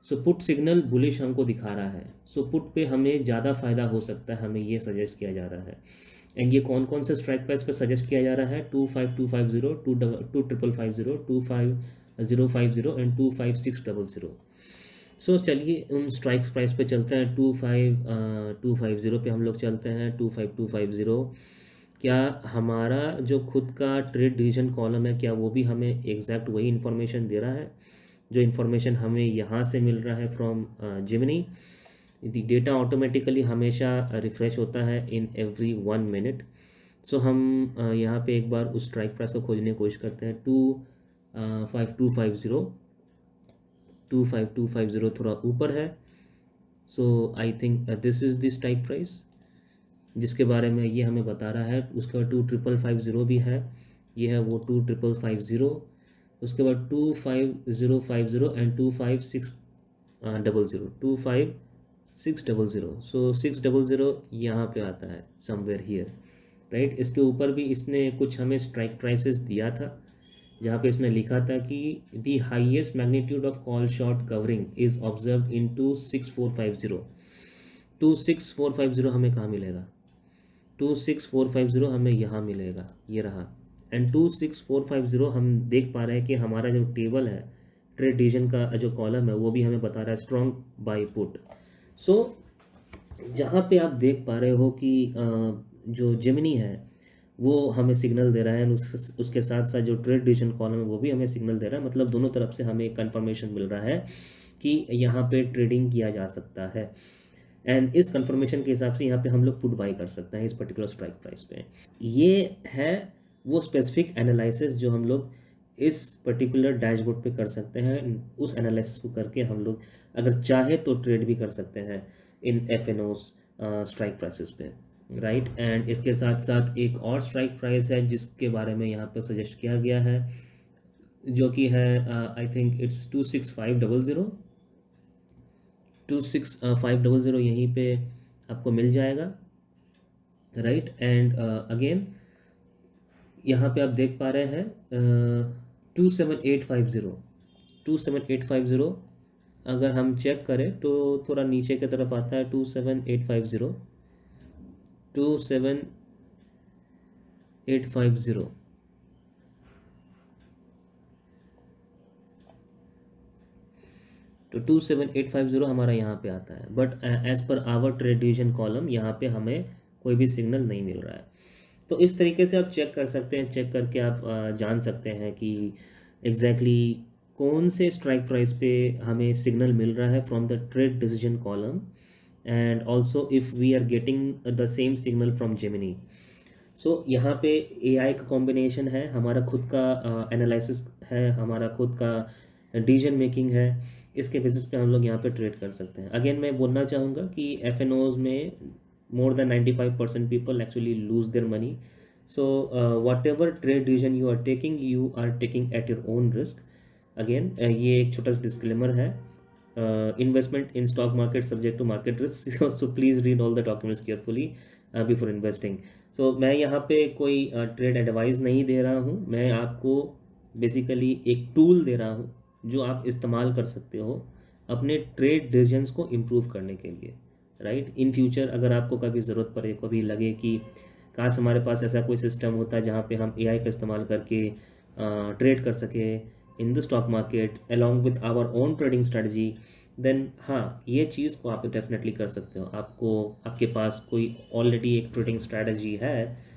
So put signal bullish हमको दिखा रहा है। सो पुट पे हमें ज़्यादा फायदा हो सकता है, हमें ये सजेस्ट किया जा रहा है। एंड ये कौन कौन से स्ट्राइक प्राइस पे सजेस्ट किया जा रहा है, 25250, 25550, 25050 एंड 25600। सो चलिए उन स्ट्राइक्स प्राइस पे चलते हैं। 25250 पे हम लोग चलते हैं। 25250 क्या हमारा जो खुद का ट्रेड डिवीजन कॉलम है क्या वो भी हमें एग्जैक्ट वही इन्फॉर्मेशन दे रहा है जो इन्फॉर्मेशन हमें यहाँ से मिल रहा है from Gemini. The data automatically हमेशा रिफ्रेश होता है इन एवरी 1 मिनट। सो हम यहाँ पे एक बार उस स्ट्राइक प्राइस को खोजने की कोशिश करते हैं। 25250, 25250 थोड़ा ऊपर है। So I think this is the strike price जिसके बारे में ये हमें बता रहा है। उसके बाद 25550 भी है, ये है वो 25550। उसके बाद 25050 एंड 25600, 25600। सो 600 यहाँ पे आता है समवेयर हियर, राइट। इसके ऊपर भी इसने कुछ हमें स्ट्राइक प्राइसेस दिया था, जहाँ पे इसने लिखा था कि the highest magnitude of call shot covering is observe in 26450। 26450 हमें कहाँ मिलेगा? 26450 हमें यहाँ मिलेगा, ये रहा। एंड 26450 हम देख पा रहे हैं कि हमारा जो टेबल है, ट्रेड डिवीजन का जो कॉलम है, वो भी हमें बता रहा है स्ट्रॉन्ग बाई पुट। सो जहाँ पे आप देख पा रहे हो कि जो जेमिनी है वो हमें सिग्नल दे रहा है, उसके साथ साथ जो ट्रेड डिवीजन कॉलम है वो भी हमें सिग्नल दे रहा है। मतलब दोनों तरफ से हमें कंफर्मेशन मिल रहा है कि यहाँ पे ट्रेडिंग किया जा सकता है। एंड इस कंफर्मेशन के हिसाब से यहाँ पे हम लोग पुट बाई कर सकते हैं इस पर्टिकुलर स्ट्राइक प्राइस पे। ये है वो स्पेसिफिक एनालिसिस जो हम लोग इस पर्टिकुलर डैशबोर्ड पे कर सकते हैं। उस एनालिसिस को करके हम लोग अगर चाहे तो ट्रेड भी कर सकते हैं इन FNOs स्ट्राइक प्राइसेस पे, राइट। एंड इसके साथ साथ एक और स्ट्राइक प्राइस है जिसके बारे में यहाँ पे सजेस्ट किया गया है, जो कि है आई थिंक इट्स 26500। 26500 यहीं पे आपको मिल जाएगा, राइट। एंड अगेन यहाँ पे आप देख पा रहे हैं 27850। 27850 अगर हम चेक करें तो थोड़ा नीचे की तरफ आता है। 27850, 27850, तो 27850 हमारा यहाँ पे आता है। But as per our trade division column यहाँ पे हमें कोई भी सिग्नल नहीं मिल रहा है। तो इस तरीके से आप चेक कर सकते हैं, चेक करके आप जान सकते हैं कि एग्जैक्टली कौन से स्ट्राइक प्राइस पे हमें सिग्नल मिल रहा है from the trade decision column, and also if we are getting the same signal from Gemini. So यहाँ पे AI का कॉम्बिनेशन है, हमारा खुद का एनालिसिस है, हमारा खुद का डिसीजन मेकिंग है। इसके बेसिस पे हम लोग यहाँ पे ट्रेड कर सकते हैं। अगेन मैं बोलना चाहूँगा कि FNOs में more than 95% people actually lose their money. So whatever trade decision you are taking at your own risk. Again ये एक छोटा डिस्क्लेमर है, investment in stock market subject to market risk. So please read all the documents carefully before investing. So मैं यहाँ पे कोई trade advice नहीं दे रहा हूँ, मैं आपको बेसिकली एक टूल दे रहा हूँ जो आप इस्तेमाल कर सकते हो अपने ट्रेड डिसीजंस को इम्प्रूव करने के लिए, राइट। इन फ्यूचर अगर आपको कभी ज़रूरत पड़े, कभी लगे कि काश हमारे पास ऐसा कोई सिस्टम होता जहाँ पे हम AI का इस्तेमाल करके ट्रेड कर सके in the stock market along with our own trading strategy, then हाँ ये चीज़ को आप डेफिनेटली कर सकते हो। आपके पास कोई ऑलरेडी एक ट्रेडिंग स्ट्रेटजी है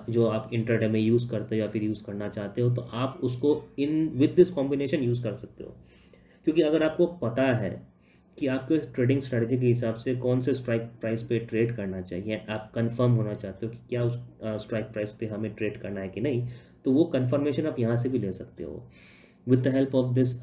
जो आप इंट्राडे में यूज़ करते हो या फिर यूज़ करना चाहते हो, तो आप उसको in with this combination use कर सकते हो। क्योंकि अगर आपको पता है कि आपको ट्रेडिंग स्ट्रेटजी के हिसाब से कौन से स्ट्राइक प्राइस पे ट्रेड करना चाहिए, आप कंफर्म होना चाहते हो कि क्या उस स्ट्राइक प्राइस पे हमें ट्रेड करना है कि नहीं, तो वो कंफर्मेशन आप यहाँ से भी ले सकते हो with the help of this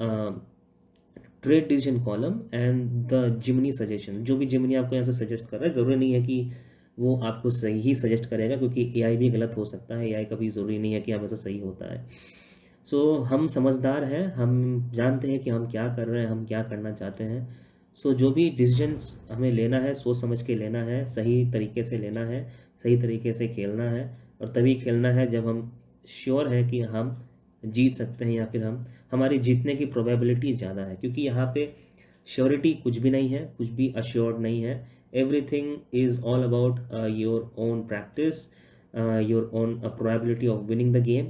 trade decision column and the Jimny suggestion. जो भी जिमनी आपको यहाँ से सजेस्ट कर रहा है, ज़रूरी नहीं है कि वो आपको सही ही सजेस्ट करेगा, क्योंकि AI भी गलत हो सकता है। AI का भी ज़रूरी नहीं है कि हमेशा सही होता है। सो हम समझदार हैं, हम जानते हैं कि हम क्या कर रहे हैं, हम क्या करना चाहते हैं। सो जो भी डिसीजंस हमें लेना है सोच समझ के लेना है, सही तरीके से लेना है, सही तरीके से खेलना है। और तभी खेलना है जब हम श्योर है कि हम जीत सकते हैं, या फिर हमारी जीतने की प्रोबेबिलिटी ज़्यादा है। क्योंकि यहाँ पे श्योरिटी कुछ भी नहीं है, कुछ भी अश्योर्ड नहीं है। Everything is all about your own practice, your own probability of winning the game,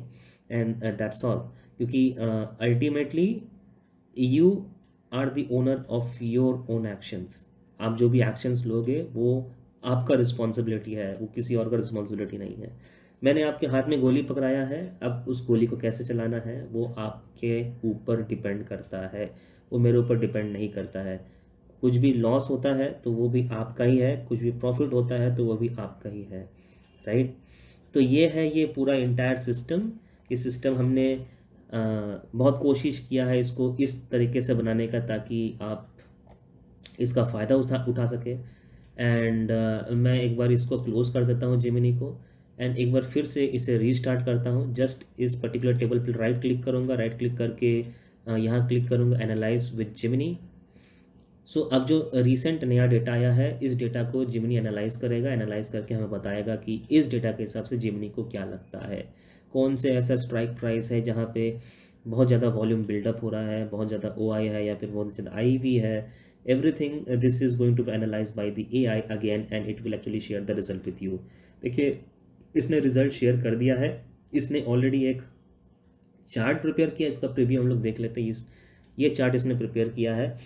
and that's all. क्योंकि ultimately you are the owner of your own actions. आप जो भी एक्शंस लोगे वो आपका रिस्पॉन्सिबिलिटी है, वो किसी और का रिस्पॉन्सिबिलिटी नहीं है। मैंने आपके हाथ में गोली पकड़ाया है, अब उस गोली को कैसे चलाना है वो आपके ऊपर डिपेंड करता है, वो मेरे ऊपर डिपेंड नहीं करता है। कुछ भी लॉस होता है तो वो भी आपका ही है, कुछ भी प्रॉफिट होता है तो वो भी आपका ही है, राइट। तो ये है ये पूरा इंटायर सिस्टम। ये सिस्टम हमने बहुत कोशिश किया है इसको इस तरीके से बनाने का ताकि आप इसका फ़ायदा उठा सके। एंड मैं एक बार इसको क्लोज़ कर देता हूँ जेमिनी को, एंड एक बार फिर से इसे रीस्टार्ट करता हूँ। जस्ट इस पर्टिकुलर टेबल पर राइट क्लिक करूँगा, राइट क्लिक करके यहाँ क्लिक करूँगा एनालाइज विद जेमिनी। सो अब जो रीसेंट नया डेटा आया है, इस डेटा को जिमनी एनालाइज करेगा, एनालाइज करके हमें बताएगा कि इस डेटा के हिसाब से जिमनी को क्या लगता है, कौन से ऐसा स्ट्राइक प्राइस है जहाँ पे बहुत ज़्यादा वॉल्यूम बिल्डअप हो रहा है, बहुत ज़्यादा ओ आई है या फिर बहुत ज़्यादा आई वी है। Everything this is going to be analyse by the A I again and it will actually share the result with you. देखिए इसने रिजल्ट शेयर कर दिया है। इसने ऑलरेडी एक चार्ट प्रिपेयर किया, इसका प्रीव्यू हम लोग देख लेते हैं। ये चार्ट इसने प्रिपेयर किया है।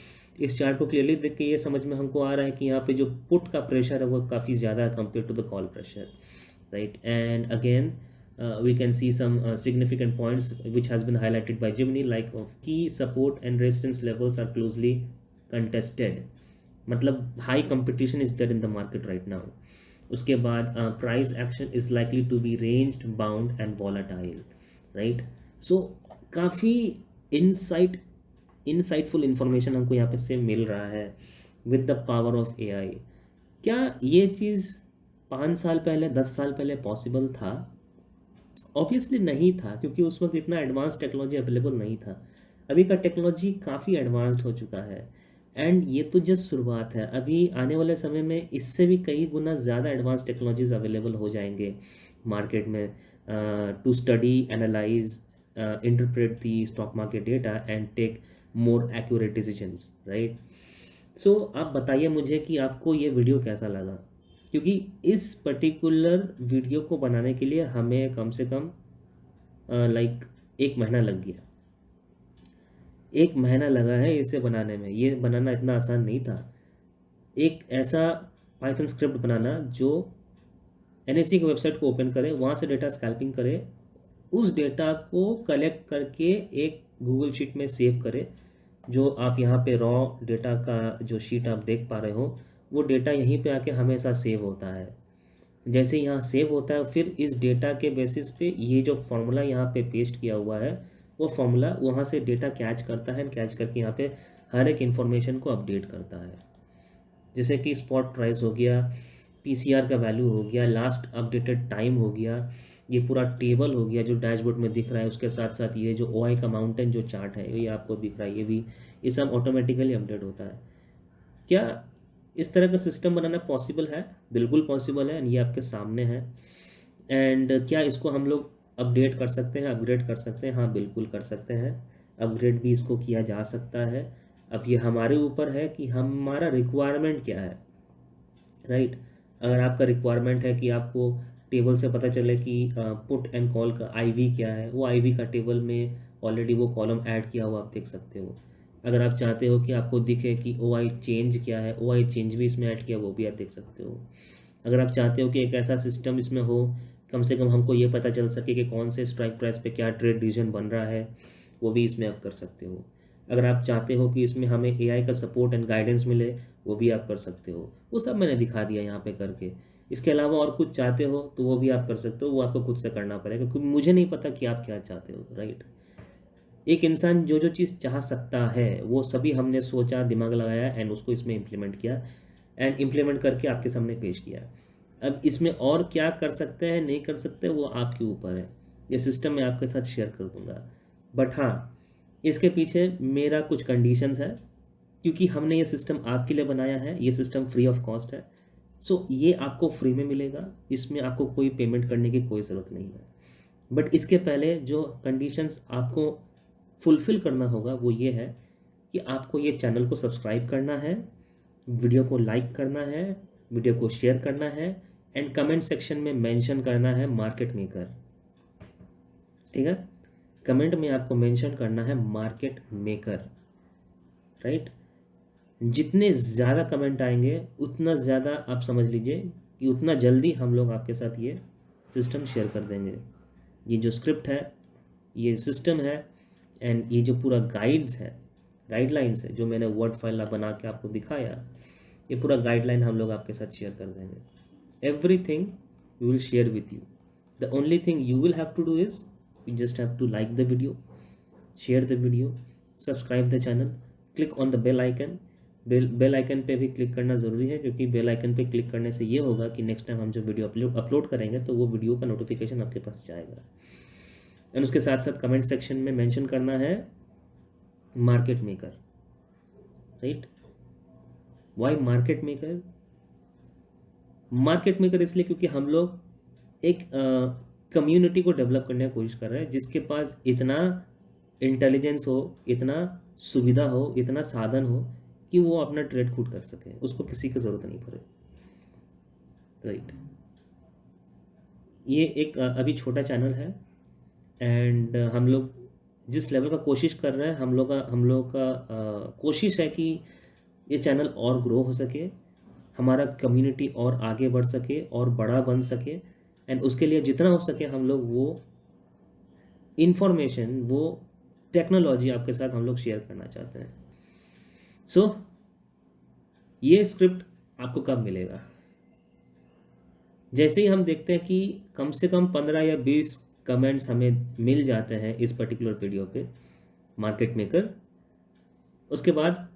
इस चार्ट को क्लियरली देख के ये समझ में हमको आ रहा है कि यहाँ पे जो पुट का प्रेशर है वो काफ़ी ज़्यादा है compare to the call pressure, right. And again we can see some significant points which has been highlighted by Gemini, like of key support and resistance levels are closely contested, मतलब high competition is there in the market right now. उसके बाद price action is likely to be ranged bound and volatile, right. So काफ़ी insightful information हमको यहाँ पे से मिल रहा है with the power of AI. क्या ये चीज़ 5 साल पहले 10 साल पहले पॉसिबल था? ऑब्वियसली नहीं था, क्योंकि उस वक्त इतना एडवांस टेक्नोलॉजी अवेलेबल नहीं था। अभी का टेक्नोलॉजी काफ़ी एडवांस्ड हो चुका है, एंड ये तो जस्ट शुरुआत है। अभी आने वाले समय में इससे भी कई गुना ज़्यादा एडवांस टेक्नोलॉजीज अवेलेबल हो जाएंगे मार्केट में to study, analyse, interpret the stock market data and take more accurate decisions, right. So आप बताइए मुझे कि आपको ये वीडियो कैसा लगा, क्योंकि इस पर्टिकुलर वीडियो को बनाने के लिए हमें कम से कम लाइक 1 महीना लग गया। 1 महीना लगा है इसे बनाने में। ये बनाना इतना आसान नहीं था। एक ऐसा पाइथन स्क्रिप्ट बनाना जो एनएससी की वेबसाइट को ओपन करे, वहाँ से डेटा स्कैल्पिंग करे, उस डेटा को कलेक्ट करके एक गूगल शीट में सेव करे। जो आप यहाँ पे रॉ डेटा का जो शीट आप देख पा रहे हो, वो डेटा यहीं पे आके हमेशा सेव होता है। जैसे यहाँ सेव होता है, फिर इस डेटा के बेसिस पे ये जो फॉर्मूला यहाँ पे पेस्ट किया हुआ है, वो फॉर्मूला वहाँ से डेटा कैच करता है, कैच करके यहाँ पे हर एक इन्फॉर्मेशन को अपडेट करता है। जैसे कि स्पॉट प्राइस हो गया, पीसीआर का वैल्यू हो गया, लास्ट अपडेटेड टाइम हो गया, ये पूरा टेबल हो गया जो डैशबोर्ड में दिख रहा है। उसके साथ साथ ये जो ओआई का माउंटेन जो चार्ट है ये आपको दिख रहा है, ये सब ऑटोमेटिकली अपडेट होता है। क्या इस तरह का सिस्टम बनाना पॉसिबल है? बिल्कुल पॉसिबल है, ये आपके सामने है। एंड क्या इसको हम लोग अपडेट कर सकते हैं, अपग्रेड कर सकते हैं? हाँ, बिल्कुल कर सकते हैं। अपग्रेड भी इसको किया जा सकता है। अब ये हमारे ऊपर है कि हमारा रिक्वायरमेंट क्या है, राइट। अगर आपका रिक्वायरमेंट है कि आपको टेबल से पता चले कि पुट एंड कॉल का आईवी क्या है, वो आईवी का टेबल में ऑलरेडी वो कॉलम ऐड किया हुआ आप देख सकते हो। अगर आप चाहते हो कि आपको दिखे कि ओआई चेंज क्या है, ओआई चेंज भी इसमें ऐड किया, वो भी आप देख सकते हो। अगर आप चाहते हो कि एक ऐसा सिस्टम इसमें हो, कम से कम हमको ये पता चल सके कि कौन से स्ट्राइक प्राइस पे क्या ट्रेड डिसीजन बन रहा है, वो भी इसमें आप कर सकते हो। अगर आप चाहते हो कि इसमें हमें एआई का सपोर्ट एंड गाइडेंस मिले, वो भी आप कर सकते हो। वो सब मैंने दिखा दिया यहाँ पे करके। इसके अलावा और कुछ चाहते हो तो वो भी आप कर सकते हो, वो आपको खुद से करना पड़ेगा, क्योंकि मुझे नहीं पता कि आप क्या चाहते हो, राइट। एक इंसान जो जो चीज़ चाह सकता है वो सभी हमने सोचा, दिमाग लगाया एंड उसको इसमें इम्प्लीमेंट किया, एंड इम्प्लीमेंट करके आपके सामने पेश किया। अब इसमें और क्या कर सकते हैं, नहीं कर सकते, वो आपके ऊपर है। ये सिस्टम मैं आपके साथ शेयर कर दूंगा, बट हाँ, इसके पीछे मेरा कुछ कंडीशंस है, क्योंकि हमने ये सिस्टम आपके लिए बनाया है। ये सिस्टम फ्री ऑफ कॉस्ट है। सो ये आपको फ्री में मिलेगा, इसमें आपको कोई पेमेंट करने की कोई ज़रूरत नहीं है। बट इसके पहले जो कंडीशंस आपको फुलफ़िल करना होगा वो ये है कि आपको ये चैनल को सब्सक्राइब करना है, वीडियो को लाइक करना है, वीडियो को शेयर करना है, एंड कमेंट सेक्शन में मेंशन करना है मार्केट मेकर, ठीक है। कमेंट में आपको मेंशन करना है मार्केट मेकर, राइट। जितने ज़्यादा कमेंट आएंगे उतना ज़्यादा आप समझ लीजिए कि उतना जल्दी हम लोग आपके साथ ये सिस्टम शेयर कर देंगे। ये जो स्क्रिप्ट है, ये सिस्टम है, एंड ये जो पूरा गाइडलाइंस है जो मैंने वर्ड फाइल बना के आपको दिखाया, ये पूरा गाइडलाइन हम लोग आपके साथ शेयर कर देंगे। Everything we will share with you, The only thing you will have to do is you just have to like the video, share the video, subscribe the channel, click on the bell icon. Bell icon पे भी click करना ज़रूरी है, क्योंकि bell icon पे click करने से ये होगा कि नेक्स्ट टाइम हम जो वीडियो अपलोड करेंगे तो वो वीडियो का नोटिफिकेशन आपके पास जाएगा। एंड उसके साथ साथ कमेंट सेक्शन में मेंशन करना है market maker, right. Why market maker? Market maker इसलिए क्योंकि हम लोग एक कम्युनिटी को डेवलप करने की कोशिश कर रहे हैं जिसके पास इतना इंटेलिजेंस हो, इतना सुविधा हो, इतना साधन हो कि वो अपना ट्रेड खुद कर सके, उसको किसी की ज़रूरत नहीं पड़े, राइट। ये एक अभी छोटा चैनल है एंड हम लोग जिस लेवल का कोशिश कर रहे हैं, हम लोग का कोशिश है कि ये चैनल और ग्रो हो सके, हमारा कम्युनिटी और आगे बढ़ सके और बड़ा बन सके। एंड उसके लिए जितना हो सके हम लोग वो इन्फॉर्मेशन, वो टेक्नोलॉजी आपके साथ हम लोग शेयर करना चाहते हैं। सो ये स्क्रिप्ट आपको कब मिलेगा? जैसे ही हम देखते हैं कि कम से कम 15 या 20 कमेंट्स हमें मिल जाते हैं इस पर्टिकुलर वीडियो पे मार्केट मेकर, उसके बाद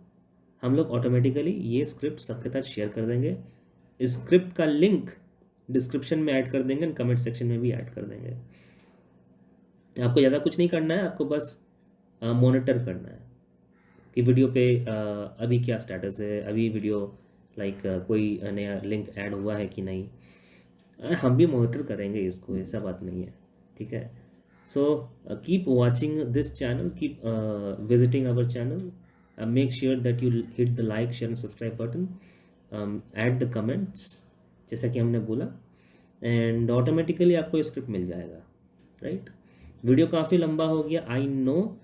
हम लोग ऑटोमेटिकली ये स्क्रिप्ट सबके साथ शेयर कर देंगे। इस स्क्रिप्ट का लिंक डिस्क्रिप्शन में ऐड कर देंगे, कमेंट सेक्शन में भी ऐड कर देंगे। आपको ज़्यादा कुछ नहीं करना है, आपको बस मॉनिटर करना है कि वीडियो पे अभी क्या स्टेटस है, अभी वीडियो कोई नया लिंक ऐड हुआ है कि नहीं। हम भी मॉनिटर करेंगे इसको, ऐसा बात नहीं है, ठीक है। So keep watching this channel, keep visiting our channel, make sure that you hit the like, share and subscribe button, add the comments जैसा कि हमने बोला, एंड ऑटोमेटिकली आपको स्क्रिप्ट मिल जाएगा, राइट। वीडियो काफ़ी लंबा हो गया, आई नो,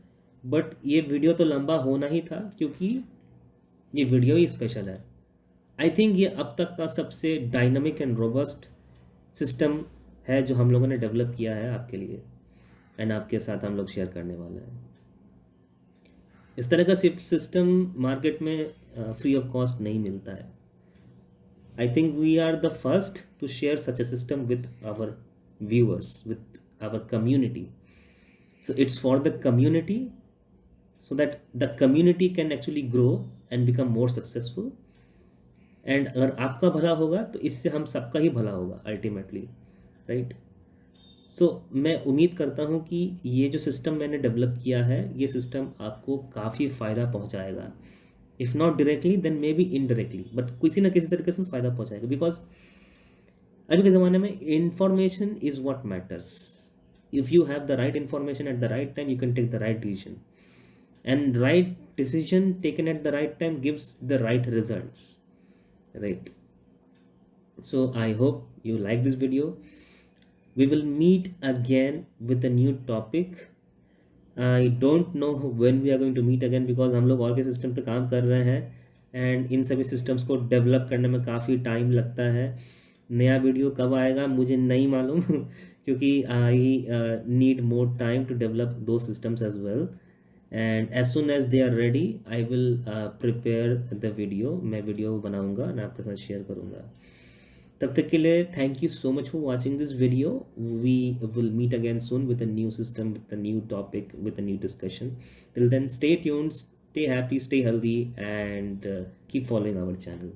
बट ये वीडियो तो लंबा होना ही था क्योंकि ये वीडियो ही स्पेशल है। आई थिंक ये अब तक का सबसे डायनामिक एंड रोबस्ट सिस्टम है जो हम लोगों ने डेवलप किया है आपके लिए, एंड आपके साथ हम लोग शेयर करने वाले हैं। इस तरह का सिस्टम मार्केट में फ्री ऑफ कॉस्ट नहीं मिलता है। I think we are the first to share such a system with our viewers, with our community. So it's for the community, so that the community can actually grow and become more successful। and अगर आपका भला होगा तो इससे हम सबका ही भला होगा अल्टीमेटली, राइट। सो मैं उम्मीद करता हूँ कि ये जो सिस्टम मैंने डेवलप किया है, ये सिस्टम आपको काफ़ी फ़ायदा पहुँचाएगा, if not directly then may be indirectly, but किसी ना किसी तरीके से फ़ायदा पहुँचाएगा। बिकॉज अभी के ज़माने में information is what matters. If you have the right information at the right time, you can take the right decision, and right decision taken at the right time gives the right results, right? So I hope you like this video. We will meet again with a new topic. I don't know when we are going to meet again because हम लोग और के system पे काम कर रहे हैं and in सभी सिस्टम्स को डेवलप करने में काफ़ी टाइम लगता है। नया वीडियो कब आएगा मुझे नहीं मालूम क्योंकि I need more time to develop दो systems as well, and as soon as they are ready I will prepare the video. मैं वीडियो बनाऊंगा और आपके साथ शेयर करूंगा। तब तक के लिए thank you so much for watching this video. We will meet again soon with a new system, with a new topic, with a new discussion. Till then stay tuned, stay happy, stay healthy, and keep following our channel.